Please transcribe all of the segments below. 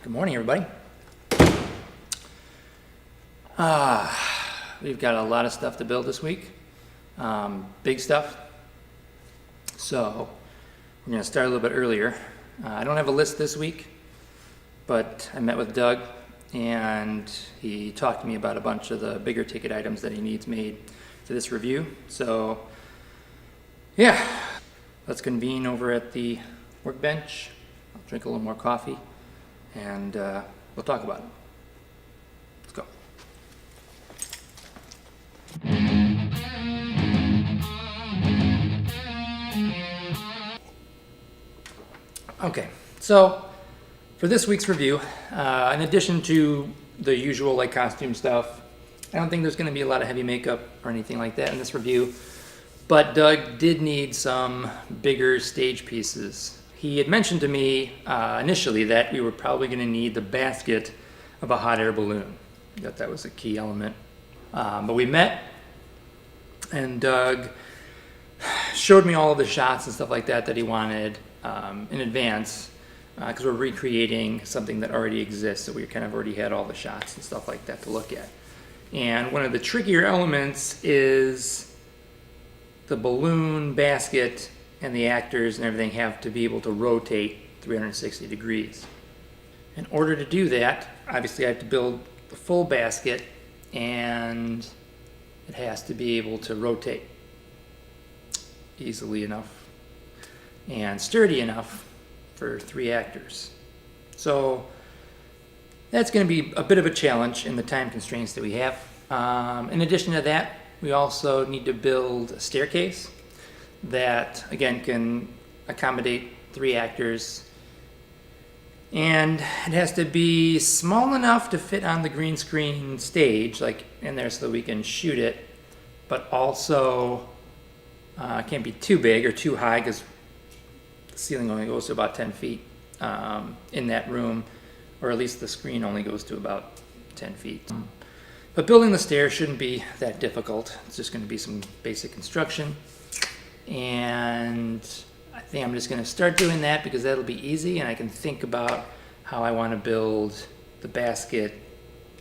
Good morning, everybody. We've got a lot of stuff to build this week, big stuff. So we're going to start a little bit earlier. I don't have a list this week, but I met with Doug and he talked to me about a bunch of the bigger ticket items that he needs made for this review. So yeah, let's convene over at the workbench. I'll drink a little more coffee and we'll talk about it. Let's go. Okay, so for this week's review, in addition to the usual costume stuff, I don't think there's going to be a lot of heavy makeup or anything like that in this review, but Doug did need some bigger stage pieces. He had mentioned to me initially that we were probably going to need the basket of a hot air balloon. That was a key element. But we met and Doug showed me all of the shots and stuff like that he wanted in advance, because we're recreating something that already exists, so we kind of already had all the shots and stuff like that to look at. And one of the trickier elements is the balloon basket and the actors and everything have to be able to rotate 360 degrees. In order to do that, obviously I have to build the full basket and it has to be able to rotate easily enough and sturdy enough for 3 actors. So that's going to be a bit of a challenge in the time constraints that we have. In addition to that, we also need to build a staircase that again can accommodate 3 actors, and it has to be small enough to fit on the green screen stage in there so that we can shoot it, but also can't be too big or too high because the ceiling only goes to about 10 feet in that room, or at least the screen only goes to about 10 feet. But building the stairs shouldn't be that difficult. It's just going to be some basic construction. And I think I'm just going to start doing that because that'll be easy and I can think about how I want to build the basket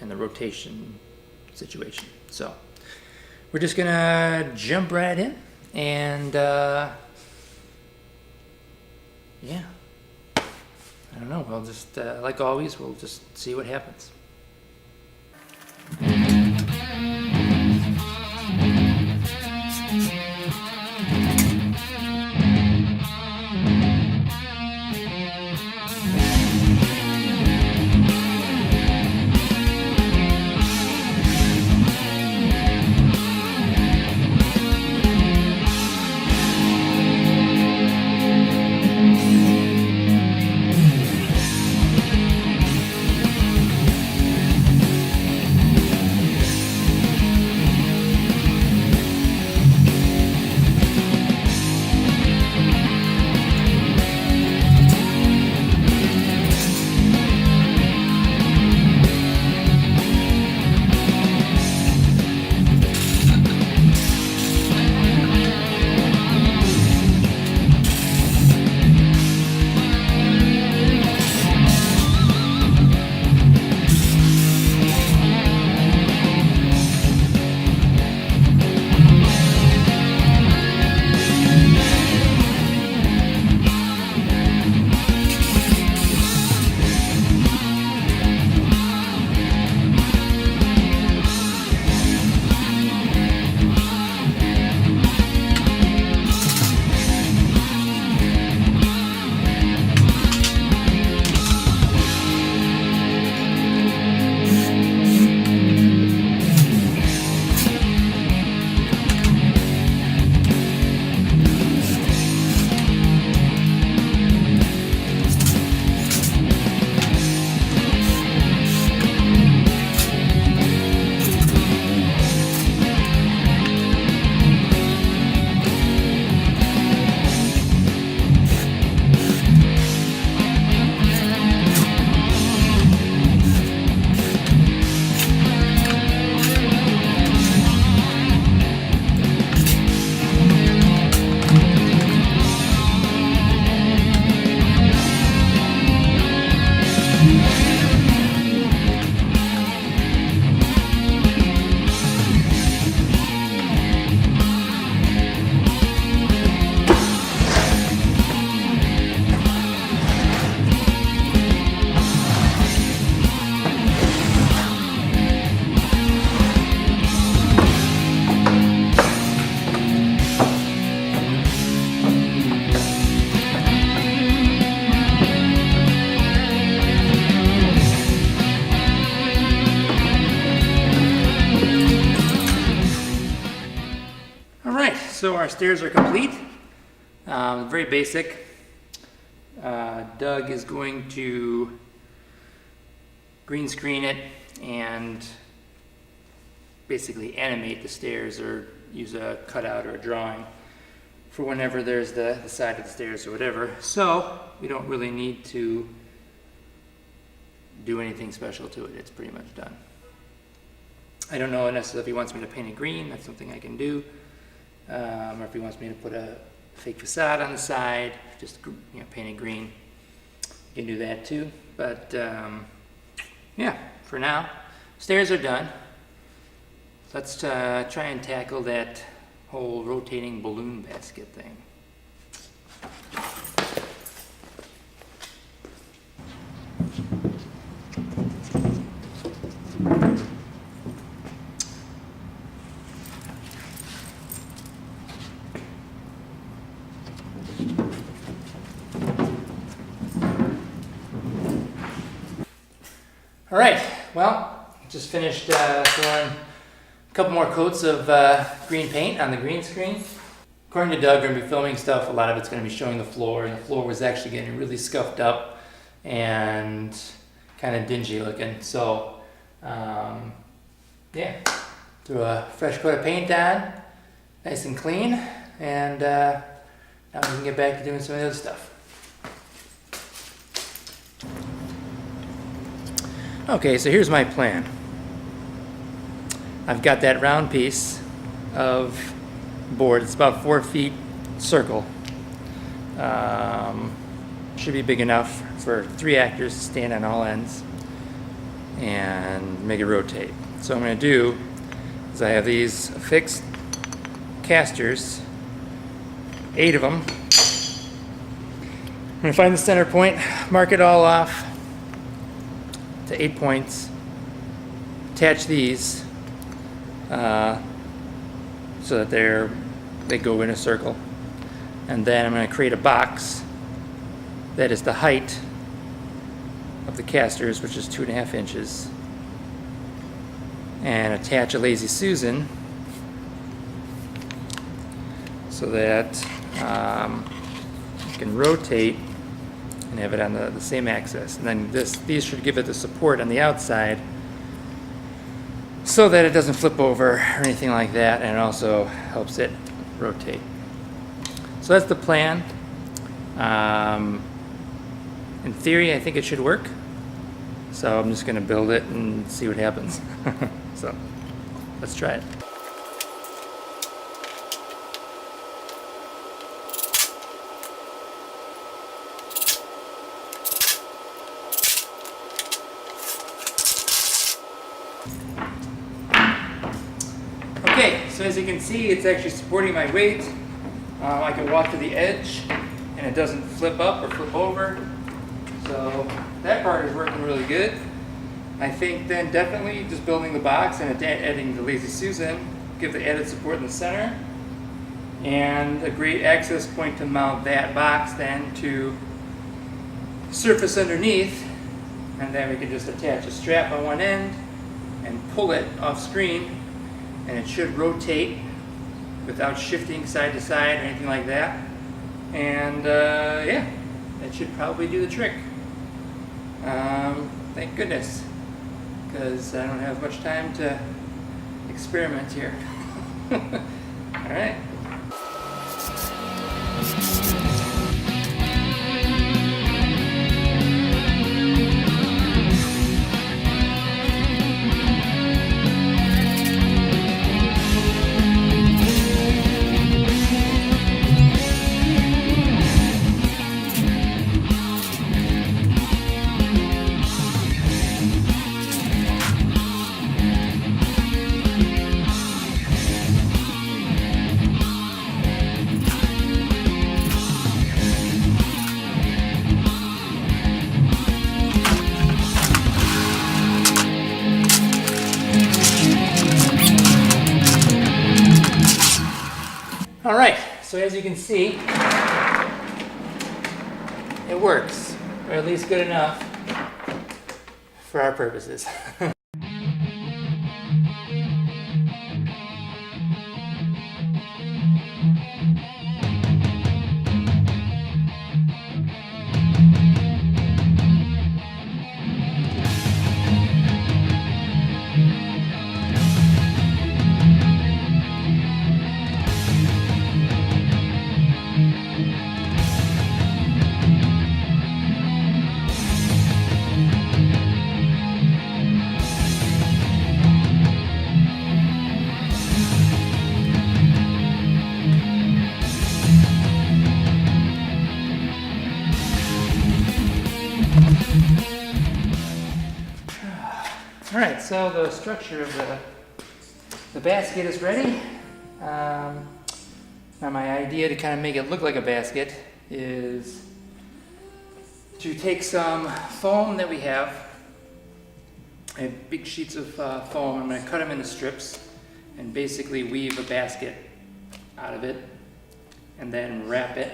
and the rotation situation. So we're just going to jump right in and yeah, I don't know. We'll just, like always, we'll just see what happens. our stairs are complete. Very basic. Doug is going to green screen it and basically animate the stairs or use a cutout or a drawing for whenever there's the side of the stairs or whatever. So we don't really need to do anything special to it. It's pretty much done. I don't know necessarily if he wants me to paint it green. That's something I can do. Or if he wants me to put a fake facade on the side, just paint it green, you can do that too. But yeah, for now, stairs are done. Let's try and tackle that whole rotating balloon basket thing. All right, well, just finished throwing a couple more coats of green paint on the green screen. According to Doug, we're going to be filming stuff. A lot of it's going to be showing the floor, and the floor was actually getting really scuffed up and kind of dingy looking. So, yeah, threw a fresh coat of paint on, nice and clean, and now we can get back to doing some of the other stuff. Okay, so here's my plan. I've got that round piece of board. It's about 4 feet circle. Should be big enough for 3 actors to stand on all ends and make it rotate. So what I'm going to do is I have these fixed casters, 8 of them. I'm going to find the center point, mark it all off to 8 points, attach these so that they go in a circle, and then I'm going to create a box that is the height of the casters, which is 2.5 inches, and attach a Lazy Susan so that you can rotate and have it on the same axis. And then these should give it the support on the outside so that it doesn't flip over or anything like that, and it also helps it rotate. So that's the plan. In theory, I think it should work. So I'm just going to build it and see what happens. So let's try it. Okay, so as you can see, it's actually supporting my weight. I can walk to the edge and it doesn't flip up or flip over. So that part is working really good. I think then definitely just building the box and adding the Lazy Susan, give the added support in the center, and a great access point to mount that box then to surface underneath, and then we can just attach a strap on one end and pull it off screen, and it should rotate without shifting side to side or anything like that. And yeah, that should probably do the trick. Thank goodness, because I don't have much time to experiment here. All right. All right, so as you can see, it works, or at least good enough for our purposes. All right, so the structure of the basket is ready. Now my idea to kind of make it look like a basket is to take some foam that we have. I have big sheets of foam. I'm going to cut them into strips and basically weave a basket out of it and then wrap it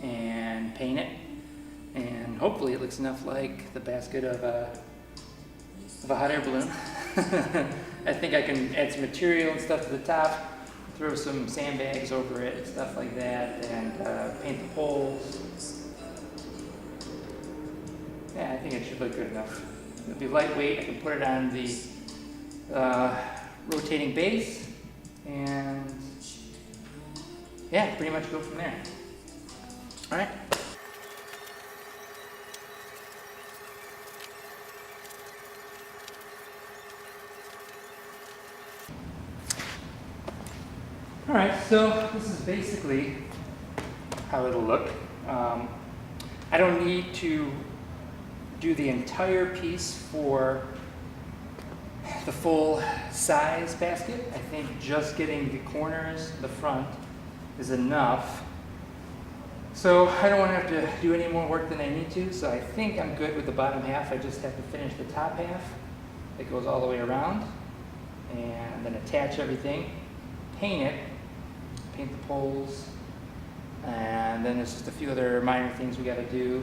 and paint it. And hopefully it looks enough like the basket of a hot air balloon. I think I can add some material and stuff to the top, throw some sandbags over it and stuff like that, and paint the poles. Yeah, I think it should look good enough. It'll be lightweight. I can put it on the rotating base, and yeah, pretty much go from there. All right. All right, so this is basically how it'll look. I don't need to do the entire piece for the full size basket. I think just getting the corners, the front, is enough. So I don't want to have to do any more work than I need to, so I think I'm good with the bottom half. I just have to finish the top half that goes all the way around, and then attach everything, paint it, paint the poles, and then there's just a few other minor things we got to do.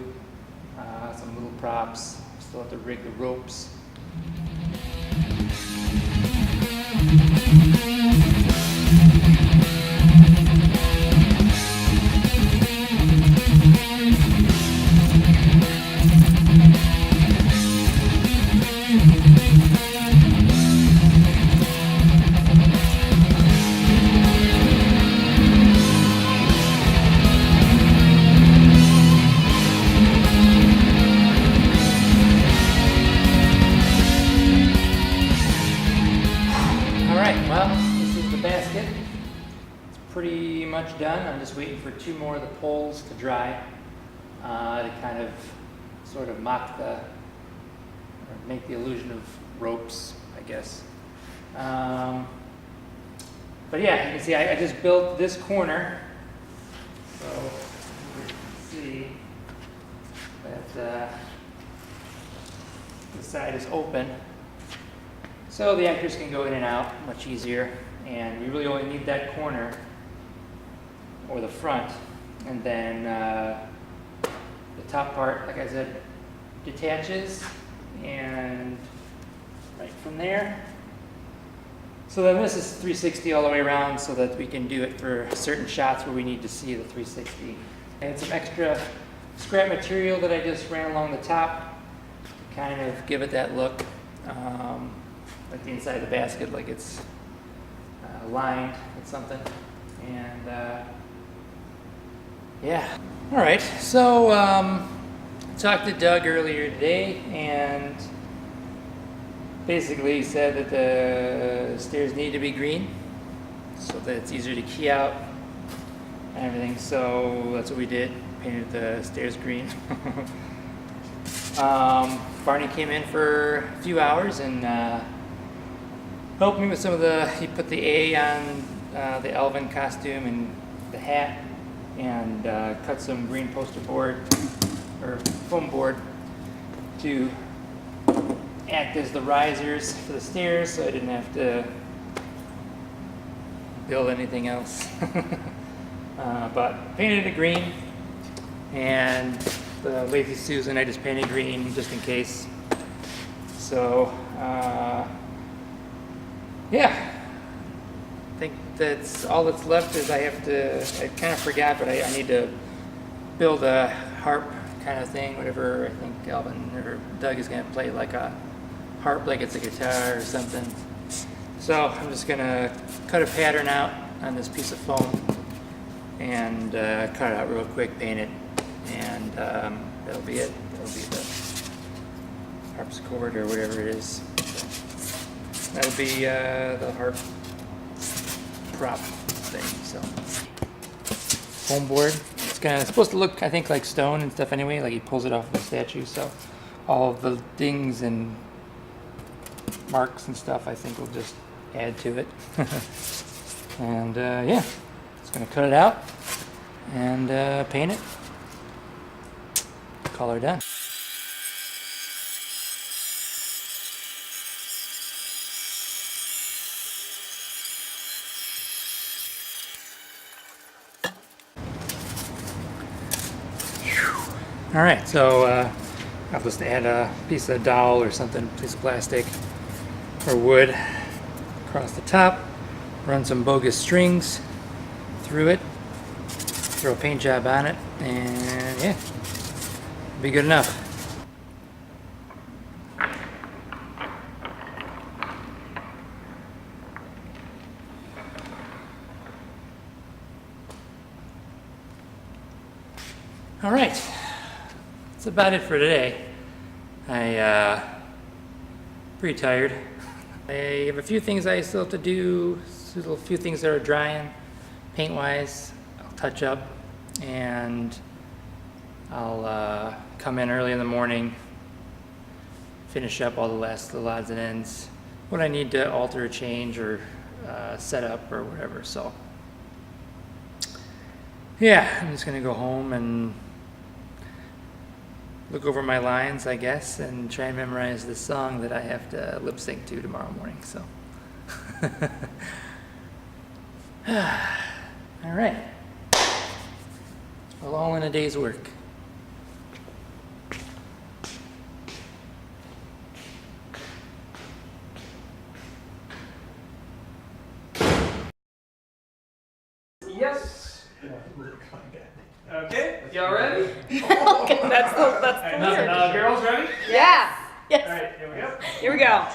Some little props. Still have to rig the ropes. Well, this is the basket. It's pretty much done. I'm just waiting for two more of the poles to dry to kind of sort of mock or make the illusion of ropes, I guess. But yeah, you can see I just built this corner. So you can see that the side is open. So the anchors can go in and out much easier, and we really only need that corner or the front, and then the top part, like I said, detaches, and right from there. So then this is 360 all the way around so that we can do it for certain shots where we need to see the 360. And some extra scrap material that I just ran along the top to kind of give it that look. Like the inside of the basket, like it's lined with something. And yeah. All right, so I talked to Doug earlier today, and basically he said that the stairs need to be green so that it's easier to key out and everything. So that's what we did, painted the stairs green. Barney came in for a few hours and helped me with some of he put the A on the Elven costume and the hat, and cut some green poster board or foam board to act as the risers for the stairs, so I didn't have to build anything else. But painted it green, and the Lazy Susan I just painted green just in case. So yeah, I think that's all that's left. Is I kind of forgot, but I need to build a harp kind of thing, whatever. I think Alvin or Doug is going to play like a harp, like it's a guitar or something. So I'm just going to cut a pattern out on this piece of foam and cut it out real quick, paint it, and that'll be it. That'll be the harpsichord or whatever it is. That'll be the harp prop thing. So foam board. It's supposed to look, I think, like stone and stuff anyway. Like he pulls it off of the statue. So all of the dings and marks and stuff, I think will just add to it. And yeah, just gonna cut it out and paint it. Color done. All right, so I'll just add a piece of dowel or something, piece of plastic or wood across the top, run some bogus strings through it, throw a paint job on it, and yeah, be good enough. All right, that's about it for today. Pretty tired. I have a few things I still have to do, a few things that are drying, paint-wise. I'll touch up, and I'll come in early in the morning, finish up all the last odds and ends, what I need to alter or change or set up or whatever. So yeah, I'm just gonna go home and look over my lines, I guess, and try and memorize this song that I have to lip sync to tomorrow morning. So all right, well, all in a day's work. Yes. Okay, y'all ready? Okay, that's the weird. Girls ready? Yeah. Yes. All right, here we go. Here we go.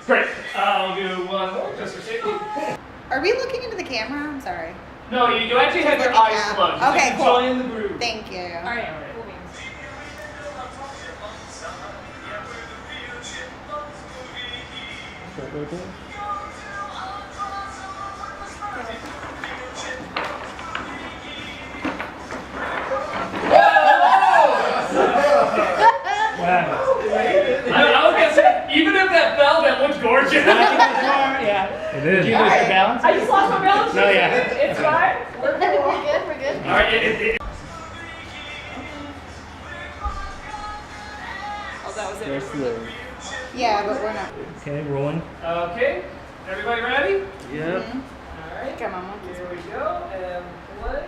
Great. I'll do one more just for safety. Are we looking into the camera? I'm sorry. No, you actually have your Looking eyes out. closed. Okay, You cool. Join the groove. Thank you. All right. Cool beans. I was gonna say, even if that fell, that looks gorgeous. Yeah, it is. Did you lose your balance? I just lost my balance. No, yeah. It's fine. We're good. We're good. All right. Oh, that was it. Yeah, but we're not. Okay, rolling. Okay. Everybody ready? Yep. All right. Come on. Here we go. And play.